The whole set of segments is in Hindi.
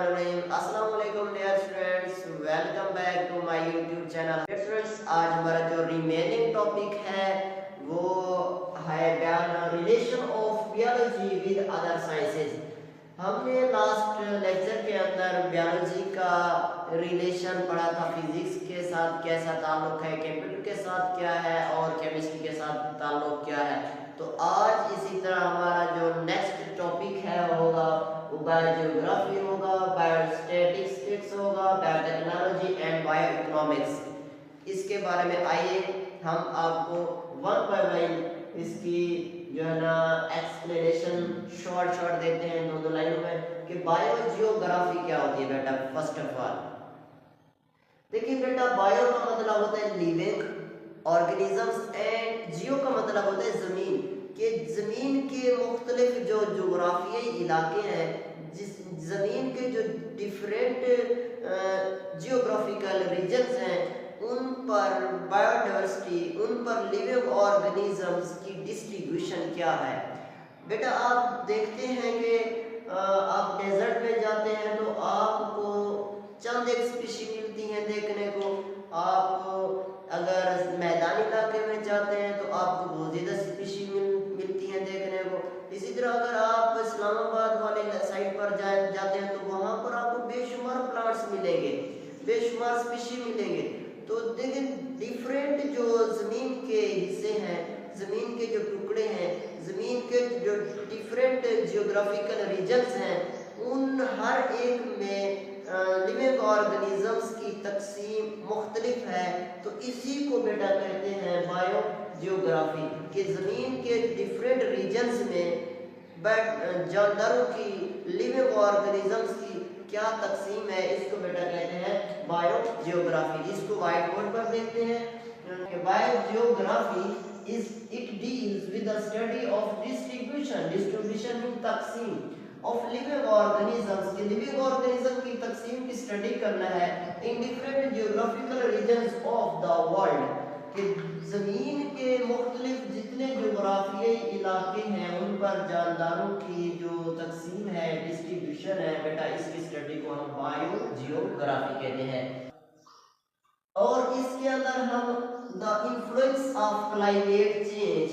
बिस्मिल्लाहिर्रहमानिर्रहीम। अस्सलाम वालेकुम dear students, welcome back to my YouTube channel. Students, आज हमारा जो रिमेनिंग टॉपिक है वो है relation of biology with other sciences. हमने लास्ट लेक्चर के अंदर बायोलॉजी का रिलेशन पढ़ा था, फिजिक्स के साथ कैसा ताल्लुक है, कंप्यूटर के साथ क्या है और केमिस्ट्री के साथ ताल्लुक क्या है। तो आज इसी तरह हमारा जो नेक्स्ट टॉपिक है होगा वो बायोजियोग्राफी होगा, बायोस्टैटिस्टिक्स होगा, बायोटेक्नोलॉजी एंड बायोइकोनॉमिक्स। इसके बारे में आइए हम आपको वन बाय वन इसकी जो है ना एक्सप्लेनेशन शॉर्ट देते हैं दो लाइनों में कि बायोजियोग्राफी क्या होती है। बेटा फर्स्ट ऑफ ऑल देखिए बेटा, बायो का मतलब होता है लिविंग ऑर्गेनिजम्स एंड जियो का मतलब होता है जमीन। कि जमीन के मुख्तलिफ जो जोग्राफियाई इलाके हैं, जिस जमीन के जो डिफरेंट जियोग्राफिकल रीजन्स हैं उन पर बायोडाइवर्सिटी, उन पर लिविंग ऑर्गेनिजम्स की डिस्ट्रीब्यूशन क्या है। बेटा आप देखते हैं कि आप डेजर्ट में जाते हैं तो आपको चंद एक स्पीशी मिलती हैं देखने को। आप अगर मैदानी इलाके में जाते हैं तो आपको बहुत ज़्यादा स्पीशी मिलती हैं देखने को। इसी तरह अगर आप इस्लामाबाद वाले साइड पर जाते हैं तो वहाँ पर आपको बेशुमार प्लांट्स मिलेंगे, बेशुमार स्पीशी मिलेंगे। तो देखिए डिफरेंट जो ज़मीन के हिस्से हैं, ज़मीन के जो टुकड़े हैं, ज़मीन के जो डिफरेंट जियोग्राफिकल रीजन्स हैं, उन हर एक में लिविंग ऑर्गेनिजम्स की तकसीम मुख्तलिफ है। तो इसी को बेटा कहते हैं बायोजियोग्राफी। कि ज़मीन के डिफरेंट रीजन्स में जानदारों की, लिविंग ऑर्गेनिजम्स की क्या तकसीम है, इसको बेटा कहते हैं बायोजियोग्राफी। इसको व्हाइट बोर्ड पर देखते हैं। Biogeography it deals with the study of distribution in तकसीम ऑफ लिविंग ऑर्गेनिजम्स। के लिविंग ऑर्गेनिज्म की तकसीम की स्टडी करना है in different geographical regions of the world. कि ज़मीन के मुख्तलिफ जितने जोग्राफियाई इलाके हैं उन पर जानदारों की जो तकसीम है, डिस्ट्रीब्यूशन है, बेटा इसकी स्टडी को हम बायोजियोग्राफी कहते हैं। और इसके अंदर हम the influence of climate change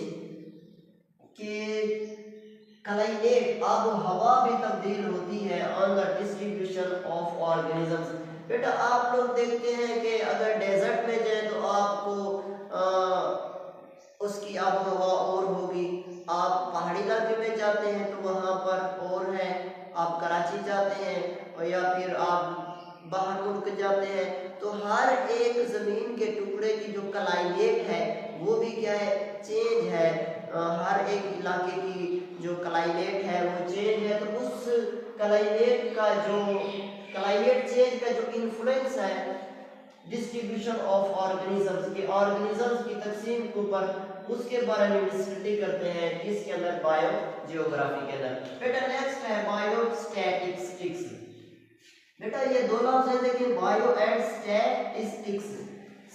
के क्लाइमेट आब हवा भी तब्दील होती है on the distribution of organisms. बेटा आप लोग देखते हैं कि अगर डेजर्ट में जाए तो आपको उसकी आब हवा और होगी। आप पहाड़ी इलाके में जाते हैं तो वहाँ पर और है। आप कराची जाते हैं और या फिर आप बाहर मुल्क जाते हैं तो हर एक ज़मीन के टुकड़े की जो क्लाइमेट है वो भी क्या है, चेंज है। हर एक इलाके की जो क्लाइमेट है वो चेंज है। तो उस क्लाइमेट का जो क्लाइमेट चेंज का जो इन्फ्लुएंस है डिस्ट्रीब्यूशन ऑफ ऑर्गेनिजम्स के, ऑर्गेनिजम्स की तकसीम के ऊपर, उसके बारे में स्टडी करते हैं किसके अंदर, बायोजियोग्राफी के अंदर। बेटा नेक्स्ट है बायोस्टैटिस्टिक्स। बेटा ये दो लफ्ज है, देखिए बायो एंड स्टैटिस्टिक्स।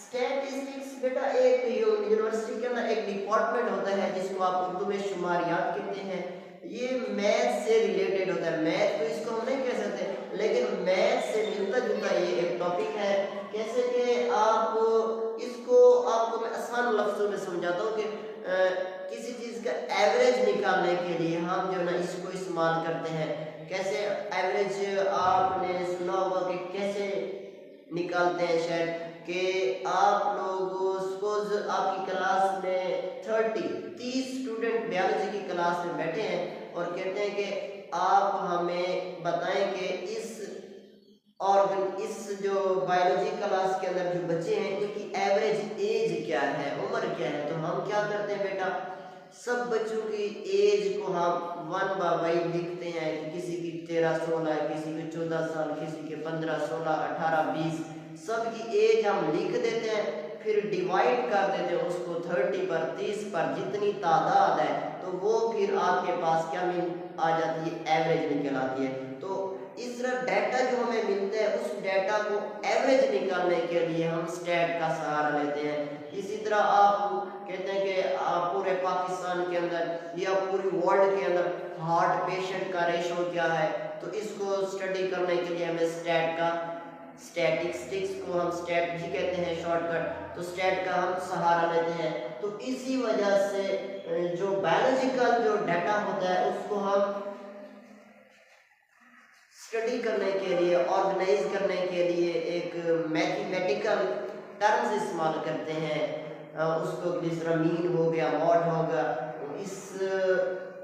स्टैटिस्टिक्स बेटा एक यूनिवर्सिटी के अंदर एक डिपार्टमेंट होता है जिसको आप उर्दू में शुमारियात कहते हैं। ये मैथ से रिलेटेड होता है। मैथ तो इसको हम नहीं कह सकते, लेकिन मैथ से मिलता जुलता ये एक टॉपिक है। कैसे कि आप इसको आपको मैं आसान लफ्ज़ों में समझाता हूँ कि किसी चीज़ का एवरेज निकालने के लिए हम जो ना इसको इस्तेमाल करते हैं। कैसे एवरेज आपने सुना होगा कि कैसे निकालते हैं शायद, कि आप लोग सपोज आपकी क्लास में 30 स्टूडेंट बायोलॉजी की क्लास में बैठे हैं और कहते हैं कि आप हमें बताएं कि इस जो बायोलॉजी क्लास के अंदर जो बच्चे हैं उनकी एवरेज एज क्या है, उम्र क्या है। तो हम क्या करते हैं बेटा, सब बच्चों की एज को हम 1 बाय 1 लिखते हैं कि किसी की 13-16 है, किसी की 14 साल, किसी के 15-16 18-20, सबकी एज हम लिख देते हैं। फिर डिवाइड कर देते हैं उसको 30 पर, 30 पर, जितनी तादाद है तो वो फिर आपके पास क्या आ जाती है, एवरेज निकल आती है। तो इस तरह डाटा जो हमें मिलता है उस डाटा को एवरेज निकालने के लिए हम स्टैट का सहारा लेते हैं। इसी तरह आप कहते हैं कि आप पूरे पाकिस्तान के अंदर या पूरी वर्ल्ड के अंदर हार्ट पेशेंट का रेशो क्या है, तो इसको स्टडी करने के लिए हमें स्टैट का, स्टैटिस्टिक्स को हम स्टैट भी कहते हैं शॉर्टकट, तो स्टैट का हम सहारा लेते हैं। तो इसी वजह से जो बायोलॉजिकल जो डाटा होता है उसको हम स्टडी करने के लिए, ऑर्गेनाइज करने के लिए एक मैथमेटिकल टर्म्स इस्तेमाल करते हैं। उसको जिस तरह मीन हो गया, मॉड होगा, इस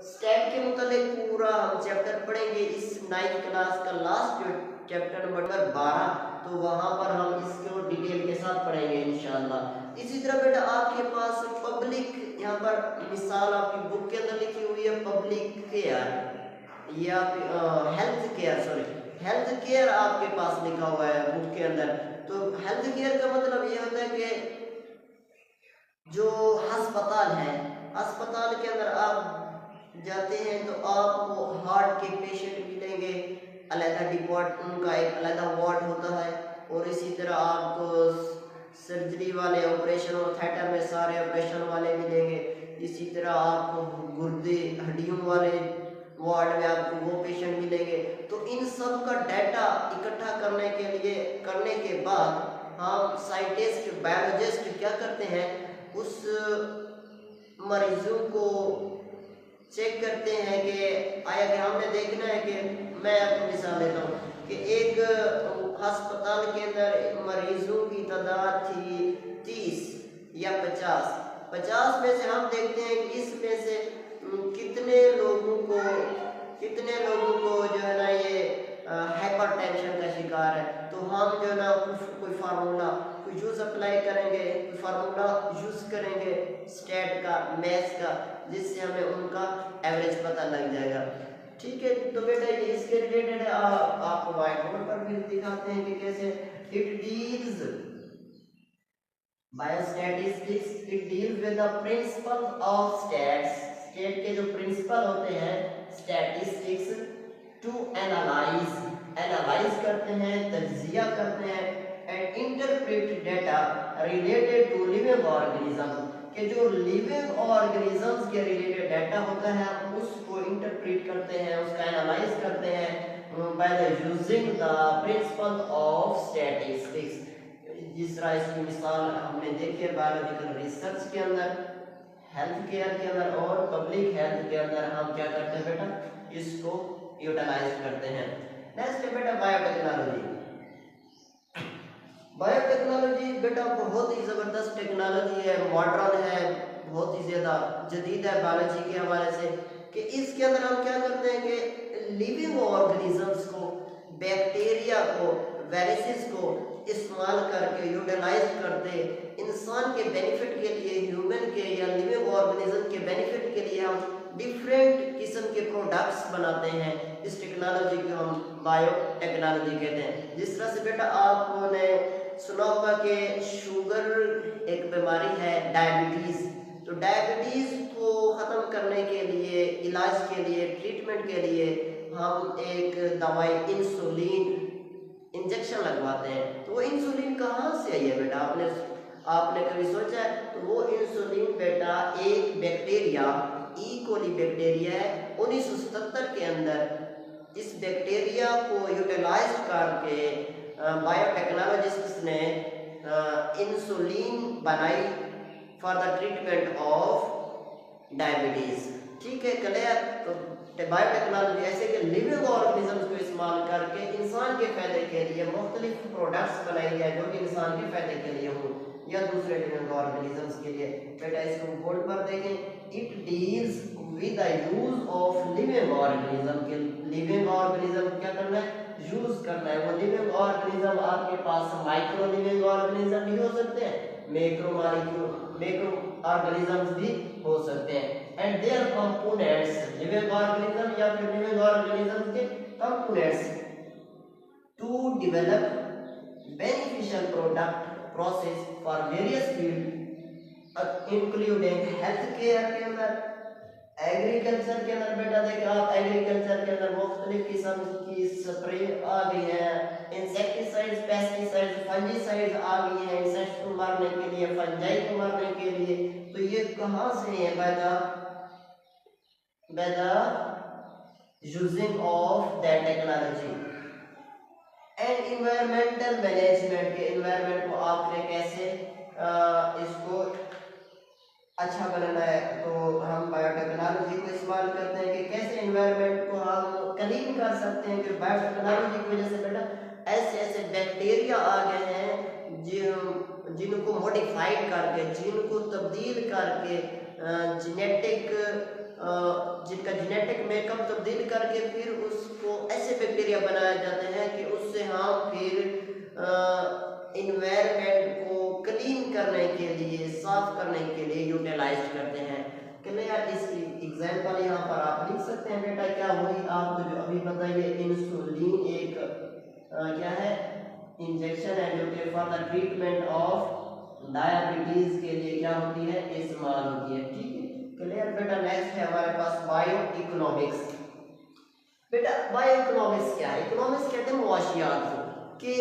स्टैट के मुतालिक पूरा हम चैप्टर पढ़ेंगे। इस 9th क्लास का लास्ट जो चैप्टर नंबर 12, तो वहाँ पर हम इसको डिटेल के साथ पढ़ेंगे इंशाल्लाह। इसी तरह बेटा आपके पास पब्लिक, यहाँ पर मिसाल आपकी बुक के अंदर लिखी हुई है पब्लिक केयर या health care, sorry health care आपके पास लिखा हुआ है बुक के अंदर। तो हेल्थ केयर का मतलब ये होता है कि जो अस्पताल है, अस्पताल के अंदर आप जाते हैं तो आपको हार्ट के पेशेंट मिलेंगे, अलग डिपार्ट उनका एक अलग वार्ड होता है, और इसी तरह आपको सर्जरी वाले ऑपरेशन और थिएटर में सारे ऑपरेशन वाले मिलेंगे। इसी तरह आपको गुर्दे हड्डियों वाले वार्ड में आपको वो पेशेंट मिलेंगे। तो इन सब का डाटा इकट्ठा करने के बाद हम साइंटिस्ट, बायोलॉजिस्ट क्या करते हैं, उस मरीजों को चेक करते हैं कि आया कि हमने देखना है कि, मैं आपको मिसाल देता हूँ कि एक अस्पताल के अंदर मरीजों की तादाद थी 30 या 50 में से हम देखते हैं कि इसमें से कितने लोगों को जो है ना ये हाइपरटेंशन का शिकार है। तो हम जो है ना कोई फार्मूला, कोई यूज अप्लाई करेंगे, कोई फार्मूला यूज करेंगे स्टैट का, मैथ्स का, जिससे हमें उनका एवरेज पता लग जाएगा। ठीक है, तो बेटा ये इसके रिलेटेड है, आपको व्हाइट बोर्ड पर भी दिखाते हैं कि कैसे it deals biostatistics, it deals with the principle of stats. State के जो प्रिंसिपल होते हैं स्टैटिस्टिक्स, टू एनालाइज करते हैं, तज्जिया करते हैं, and interpret data related to living organism, कि जो लिविंग ऑर्गेनिजम्स के रिलेटेड डाटा होता है हम उसको इंटरप्रेट करते हैं, उसका एनालाइज करते हैं by the using the principle of statistics. जिस तरह इसकी मिसाल हमने देखी है बायोलॉजिकल रिसर्च के अंदर, हेल्थ केयर के अंदर और पब्लिक हेल्थ के अंदर हम क्या करते हैं बेटा, इसको यूटिलाइज करते हैं। नेक्स्ट है बेटा बायोटेक्नोलॉजी। बायोटेक्नोलॉजी बेटा बहुत ही ज़बरदस्त टेक्नोलॉजी है, मॉडर्न है, बहुत ही ज़्यादा जदीद है बायोलॉजी के हवाले से, कि इसके अंदर हम क्या करते हैं कि लिविंग ऑर्गेनिजम्स को, बैक्टीरिया को, वायरसेस को इस्तेमाल करके यूटिलाइज करते इंसान के बेनिफिट के लिए, ह्यूमन के या लिविंग ऑर्गेनिज्म के बेनिफिट के लिए हम डिफरेंट किस्म के प्रोडक्ट्स बनाते हैं। इस टेक्नोलॉजी को हम बायोटेक्नोलॉजी कहते हैं। जिस तरह से बेटा आपने सुना होगा कि शुगर एक बीमारी है, डायबिटीज़, तो डायबिटीज़ को ख़त्म करने के लिए, इलाज के लिए, ट्रीटमेंट के लिए हम एक दवाई इंसुलिन इंजेक्शन लगवाते हैं। तो वो इंसुलिन कहाँ से आई है बेटा, आपने कभी सोचा है? तो वो इंसुलिन बेटा एक बैक्टीरिया, ई कोली बैक्टीरिया है, 1977 के अंदर इस बैक्टीरिया को यूटिलाइज करके बायोटेक्नोलॉजिस्ट्स ने इंसुलिन बनाई for the treatment of diabetes. ठीक है, क्लियर? तो बायोटेक्नोलॉजी ऐसे कि लिविंग ऑर्गेनिजम्स को इस्तेमाल करके इंसान के फ़ायदे के लिए मुख्तलिफ प्रोडक्ट्स बनाई जाए जो कि इंसान के फ़ायदे के लिए हो या दूसरे लिविंग ऑर्गेनिजम्स के लिए। बेटा इसको बोर्ड पर देखें, it deals with the use of living organism, के लिविंग ऑर्गेनिज्म क्या करना है, यूज करना है। वो लिविंग ऑर्गेनिज्म आपके पास माइक्रो लिविंग ऑर्गेनिज्म भी हो सकते हैं, मैक्रो ऑर्गेनिजम्स भी हो सकते हैं, and their components, living organism या फिर लिविंग ऑर्गेनिज्म के components to develop beneficial product process for various field including health care के अंदर, एग्रीकल्चर के अंदर। बेटा देखिए आप एग्रीकल्चर के अंदर मुख्तलिफ किस्म की स्प्रे आ गई है, इंसेक्टिसाइड्स आ गई हैं इंसेक्ट्स को मारने के लिए, फंजाई को मारने के लिए। तो ये कहाँ से है? By the using of that technology. And environmental management के, इन्वायरमेंट को आपने कैसे इसको अच्छा बनाना है, तो हम बायोटेक्नोलॉजी को इस्तेमाल करते हैं कि कैसे एनवायरनमेंट को हम क्लीन कर सकते हैं। कि बायोटेक्नोलॉजी की वजह से बेटा ऐसे ऐसे बैक्टीरिया आ गए हैं जिनको मॉडिफाइड करके, जिनको तब्दील करके, जिनका जेनेटिक मेकअप तब्दील करके फिर उसको ऐसे बैक्टीरिया बनाए जाते हैं कि उससे हम फिर इन्वायरमेंट को क्लीन करने के लिए, साफ करने के लिए यूटिलाइज करते हैं। क्लियर? इसकी एग्जांपल यहाँ पर आप लिख सकते हैं बेटा। क्या हुई आपको जो अभी बताइए, इंसुलिन एक क्या है, इंजेक्शन है जो कि for the treatment of diabetes के लिए क्या होती है, इस्तेमाल होती है। ठीक है, क्लियर बेटा। नेक्स्ट है हमारे पास बायो इकोनॉमिक्स। बेटा बायो इकोनॉमिक्स क्या है? इकोनॉमिक्स कहते हैं मुआशियात को, कि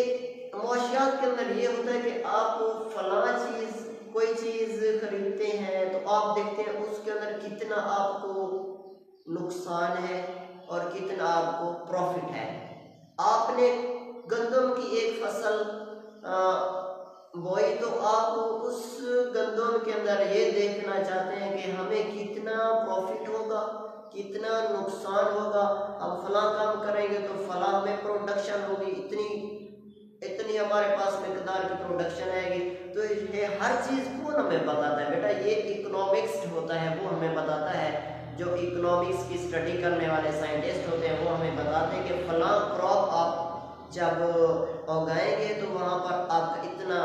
मुआशियात के अंदर ये होता है कि आप फलां चीज, कोई चीज खरीदते हैं तो आप देखते हैं उसके अंदर कितना आपको नुकसान है और कितना आपको प्रॉफिट है। आपने गंदम की एक फसल बोई तो आप उस गंदम के अंदर ये देखना चाहते हैं कि हमें कितना प्रॉफिट होगा, कितना नुकसान होगा। हम फलां काम करेंगे तो फलां में प्रोडक्शन होगी, इतनी हमारे पास मिकदार की प्रोडक्शन आएगी। तो ये हर चीज़ कौन हमें बताता है बेटा? ये इकोनॉमिक्स होता है, वो हमें बताता है। जो इकोनॉमिक्स की स्टडी करने वाले साइंटिस्ट होते हैं वो हमें बताते हैं कि फलां क्रॉप आप जब उगाएंगे तो वहाँ पर आपका इतना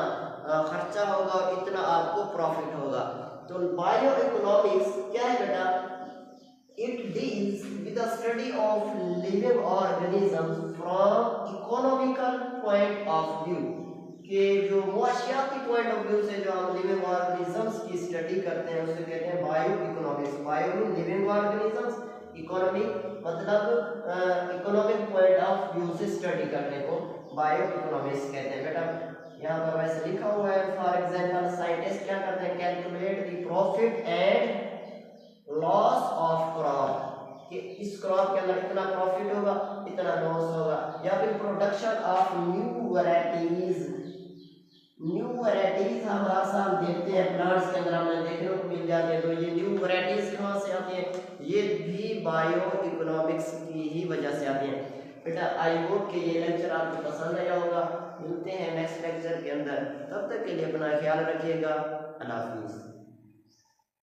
खर्चा होगा और इतना आपको प्रॉफिट होगा। तो बायो इकोनॉमिक्स क्या है बेटा? It deals with the study of living organisms from economical point of view। कि जो मुआशियाती पॉइंट ऑफ व्यू से जो हम लिविंग ऑर्गेनिजम्स की स्टडी करते हैं उसे कहते हैं bio economics. Bio mean living organisms, economic मतलब इकोनॉमिक पॉइंट ऑफ व्यू से स्टडी करने को बायो इकोनॉमिक्स कहते हैं बेटा। यहाँ पर वैसे लिखा हुआ है, फॉर एग्जांपल साइंटिस्ट क्या करते हैं, calculate the profit and loss of crop, कि इस क्रॉप के अंदर इतना प्रॉफिट होगा, इतना लॉस होगा। या फिर production of new varieties. New varieties हम हर साल देखते हैं प्लांट्स के अंदर हमें देखने को मिल जाती है। तो ये न्यू वैरायटीज कहाँ से आती हैं? ये भी बायो इकोनॉमिक्स की ही वजह से आती हैं बेटा। आई होप कि ये लेक्चर आपको पसंद आया होगा। मिलते हैं नेक्स्ट लेक्चर के अंदर, तब तक के लिए अपना ख्याल रखिएगा। अल्लाह हाफिज़।